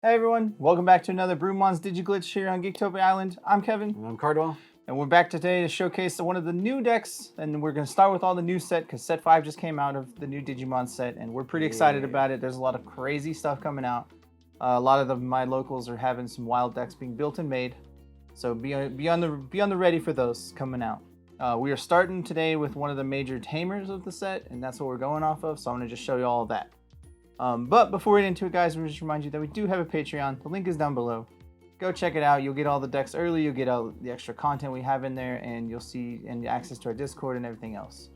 Hey everyone, welcome back to another Brewmon's Digiglitch here on Geektopia Island. I'm Kevin. And I'm Cardwell. And we're back today to showcase one of the new decks. And we're going to start with all the new set because set 5 just came out of the new Digimon set. And we're pretty excited about it. There's a lot of crazy stuff coming out. A lot of my locals are having some wild decks being built and made. So be on the ready for those coming out. We are starting today with one of the major Tamers of the set. And that's what we're going off of. So I'm going to just show you all of that. But before we get into it, guys, we just remind you that we do have a Patreon. The link is down below. Go check it out. You'll get all the decks early. You'll get all the extra content we have in there, and you'll see and access to our Discord and everything else.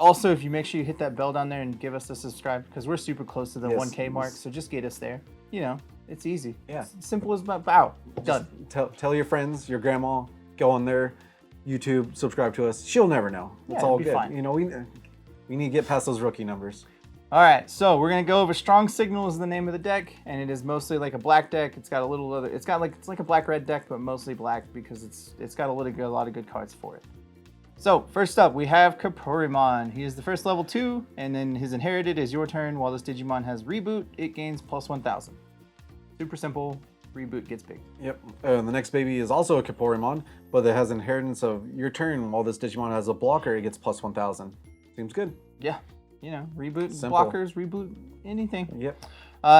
Also, if you make sure you hit that bell down there and give us a subscribe, because we're super close to the 1K mark. So just get us there. You know, it's easy. Yeah, it's simple as bow. Done. Tell your friends, your grandma, go on there, YouTube, subscribe to us. She'll never know. It's all good. Fine. You know, we need to get past those rookie numbers. All right, so we're gonna go over Strong Signal is the name of the deck, and it is mostly like a black deck. It's got a little other. It's like a black-red deck, but mostly black because it's got a lot of good cards for it. So first up, we have Kapurimon. He is the first level 2, and then his inherited is your turn. While this Digimon has reboot, it gains plus 1,000. Super simple. Reboot gets big. Yep. The next baby is also a Kapurimon, but it has inheritance of your turn. While this Digimon has a blocker, it gets plus 1,000. Seems good. Yeah. You know, reboot Simple. blockers, reboot anything. Yep.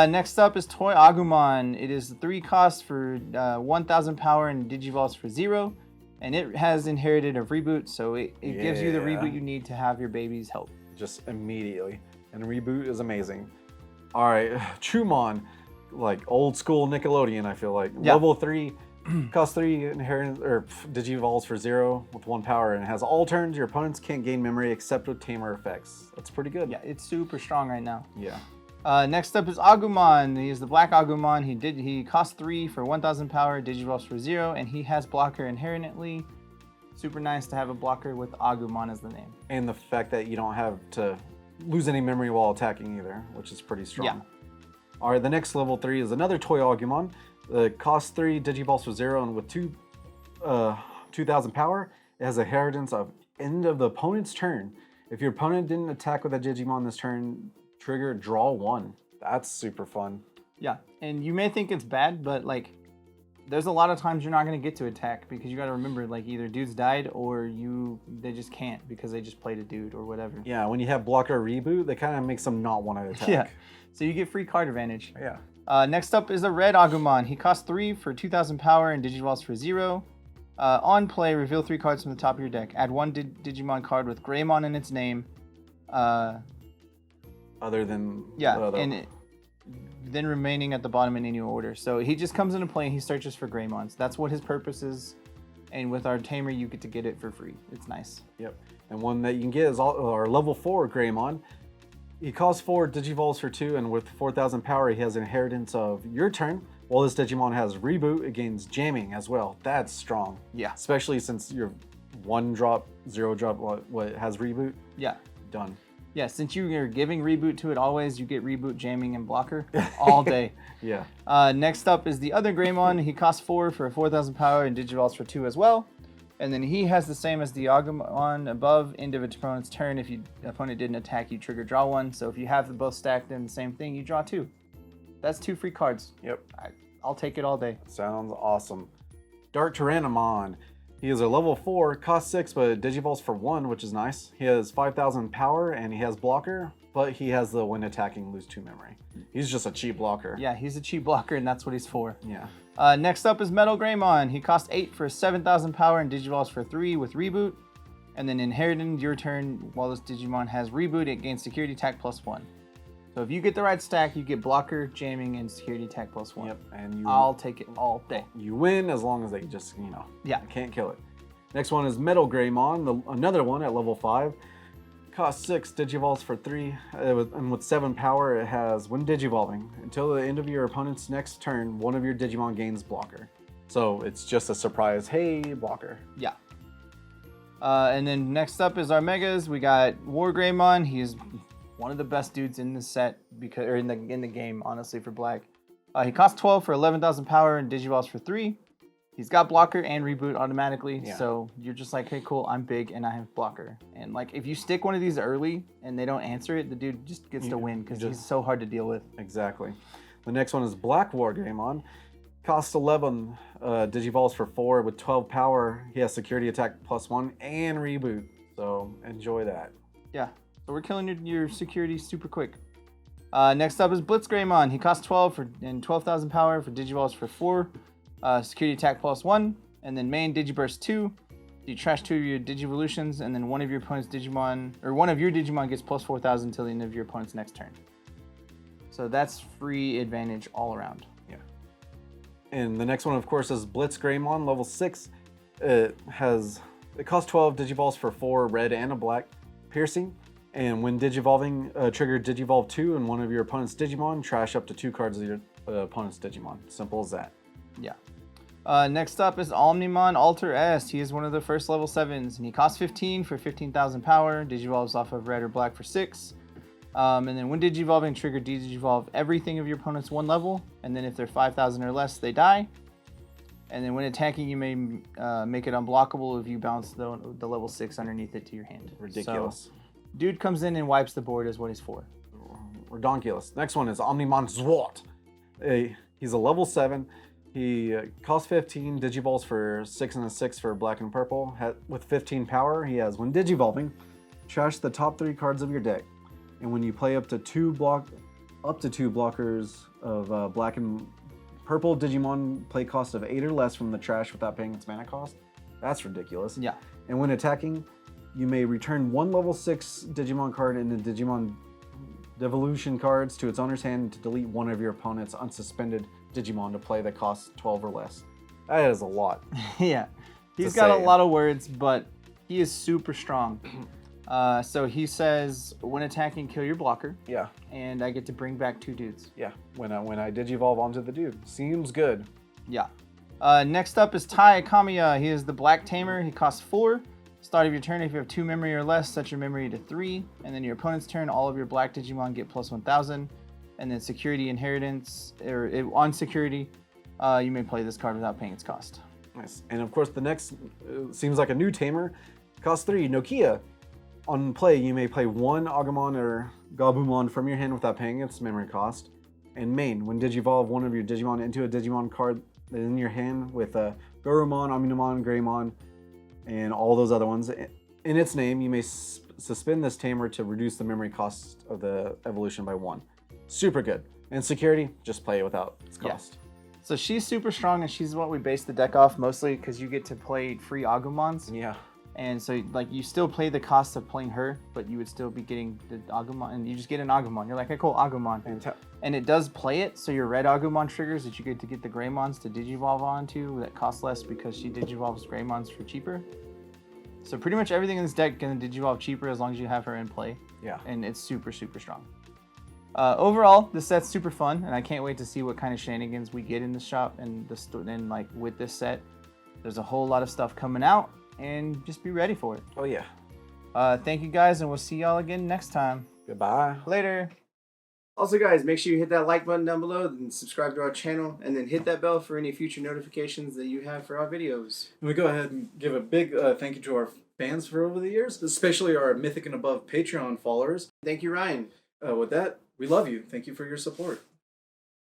Next up is ToyAgumon. It is 3 costs for 1,000 power and Digivolves for 0. And it has inherited a reboot, so it gives you the reboot you need to have your babies help. Just immediately. And reboot is amazing. All right, Chumon, like old school Nickelodeon, I feel like. Yeah. Level 3. Cost 3 inheritance or Digivolves for 0 with 1 power, and it has all turns. Your opponents can't gain memory except with Tamer effects. That's pretty good. Yeah, it's super strong right now. Yeah. Next up is Agumon. He is the black Agumon. He costs 3 for 1,000 power, Digivolves for 0, and he has blocker inherently. Super nice to have a blocker with Agumon as the name. And the fact that you don't have to lose any memory while attacking either, which is pretty strong. Yeah. All right, the next level 3 is another ToyAgumon. Cost 3 Digivolves for 0, and with 2,000 power, it has a inheritance of end of the opponent's turn. If your opponent didn't attack with a Digimon this turn, trigger draw 1. That's super fun. Yeah, and you may think it's bad, but like, there's a lot of times you're not going to get to attack because you got to remember, like, either dudes died or they just can't because they just played a dude or whatever. Yeah, when you have blocker reboot, that kind of makes them not want to attack. Yeah, so you get free card advantage. Yeah. Next up is a red Agumon. He costs 3 for 2,000 power and Digivolves for 0. On play, reveal 3 cards from the top of your deck. Add 1 Digimon card with Greymon in its name. Other than... Yeah, then remaining at the bottom in any order. So he just comes into play and he searches for Greymons. That's what his purpose is. And with our Tamer, you get to get it for free. It's nice. Yep. And one that you can get is our level 4 Greymon. He costs 4 Digivolves for 2, and with 4,000 power, he has inheritance of your turn. While this Digimon has reboot, it gains jamming as well. That's strong. Yeah. Especially since your 1 drop, 0 drop, what has reboot. Yeah. Done. Yeah, since you are giving reboot to it always, you get reboot, jamming, and blocker all day. Yeah. Next up is the other Greymon. He costs 4 for 4,000 power and Digivolves for 2 as well. And then he has the same as the Agumon above, end of its opponent's turn. If your opponent didn't attack, you trigger draw 1. So if you have them both stacked in the same thing, you draw 2. That's 2 free cards. Yep. I'll take it all day. Sounds awesome. DarkTyrannomon. He is a level 4, cost 6, but Digivolves for 1, which is nice. He has 5,000 power and he has blocker, but he has the when attacking lose 2 memory. He's just a cheap blocker. Yeah, he's a cheap blocker and that's what he's for. Yeah. Next up is MetalGreymon. He costs 8 for 7,000 power and Digivolves for 3 with reboot. And then inheriting your turn, while this Digimon has reboot, it gains security attack plus 1. So if you get the right stack, you get blocker, jamming, and security attack plus 1. Yep, and I'll take it all day. You win as long as they just, yeah, can't kill it. Next one is MetalGreymon, another one at level 5. Costs 6 Digivolves for 3, and with 7 power, it has when Digivolving. Until the end of your opponent's next turn, one of your Digimon gains blocker. So it's just a surprise, hey, blocker. Yeah. And then next up is our Megas. We got WarGreymon. He's one of the best dudes in the set, or in the game, honestly, for black. He costs 12 for 11,000 power and Digivolves for 3. He's got blocker and reboot automatically, so you're just like, hey, cool, I'm big and I have blocker. And like, if you stick one of these early and they don't answer it, the dude just gets to win because he's so hard to deal with. Exactly. The next one is BlackWarGreymon. Costs 11 Digivolves for 4 with 12 power. He has security attack +1 and reboot. So enjoy that. Yeah, so we're killing your security super quick. Next up is BlitzGreymon. He costs 12 and 12,000 power for Digivolves for 4. Security attack +1. And then main Digiburst 2. You trash 2 of your Digivolutions, and then one of your opponent's Digimon, or one of your Digimon gets +4,000 until the end of your opponent's next turn. So that's free advantage all around. Yeah. And the next one, of course, is BlitzGreymon, level 6. It costs 12 Digivolves for 4 red and a black piercing. And when Digivolving, trigger Digivolve 2 and one of your opponent's Digimon, trash up to 2 cards of your opponent's Digimon. Simple as that. Yeah. Next up is Omnimod Alter S. He is one of the first level 7s, and he costs 15 for 15,000 power. Digivolves off of red or black for 6. And then when Digivolving, trigger Digivolve everything of your opponent's 1 level, and then if they're 5,000 or less, they die. And then when attacking, you may make it unblockable if you bounce the level 6 underneath it to your hand. Ridiculous. So, dude comes in and wipes the board is what he's for. Redonkulous. Next one is Omnimon Zwart. He's a level 7. He costs 15 Digivolves for 6 and a 6 for black and purple. With 15 power, he has, when Digivolving, trash the top 3 cards of your deck. And when you play up to two blockers of black and purple Digimon, play cost of 8 or less from the trash without paying its mana cost. That's ridiculous. Yeah. And when attacking, you may return 1 level 6 Digimon card in the Digimon Devolution cards to its owner's hand to delete one of your opponent's unsuspended Digimon to play that costs 12 or less. That is a lot. Yeah. He's got a lot of words, but he is super strong. So he says, when attacking, kill your blocker. Yeah. And I get to bring back 2 dudes. Yeah. When I Digivolve onto the dude. Seems good. Yeah. Next up is Tai Kamiya. He is the Black Tamer. He costs 4. Start of your turn, if you have 2 memory or less, set your memory to 3. And then your opponent's turn, all of your black Digimon get +1,000. And then security inheritance, or on security, you may play this card without paying its cost. Nice. And of course, the next seems like a new tamer. Costs 3, Nokia. On play, you may play 1 Agumon or Gabumon from your hand without paying its memory cost. And main, when Digivolve one of your Digimon into a Digimon card in your hand with Brewmon, Omnimon, Greymon, and all those other ones. In its name, you may suspend this tamer to reduce the memory cost of the evolution by 1. Super good. And security, just play it without its cost. Yeah. So she's super strong, and she's what we base the deck off mostly because you get to play free Agumons. Yeah. And so, like, you still play the cost of playing her, but you would still be getting the Agumon, and you just get an Agumon. You're like, hey, cool, Agumon. And it does play it, so your red Agumon triggers that you get the Greymons to Digivolve onto that cost less because she Digivolves Greymons for cheaper. So pretty much everything in this deck can Digivolve cheaper as long as you have her in play. Yeah. And it's super, super strong. Overall, this set's super fun, and I can't wait to see what kind of shenanigans we get in the shop and like with this set. There's a whole lot of stuff coming out, and just be ready for it. Oh yeah. Thank you guys, and we'll see y'all again next time. Goodbye. Later. Also guys, make sure you hit that like button down below and subscribe to our channel, and then hit that bell for any future notifications that you have for our videos. And we go ahead and give a big thank you to our fans for over the years, especially our Mythic and Above Patreon followers. Thank you, Ryan. With that, we love you. Thank you for your support.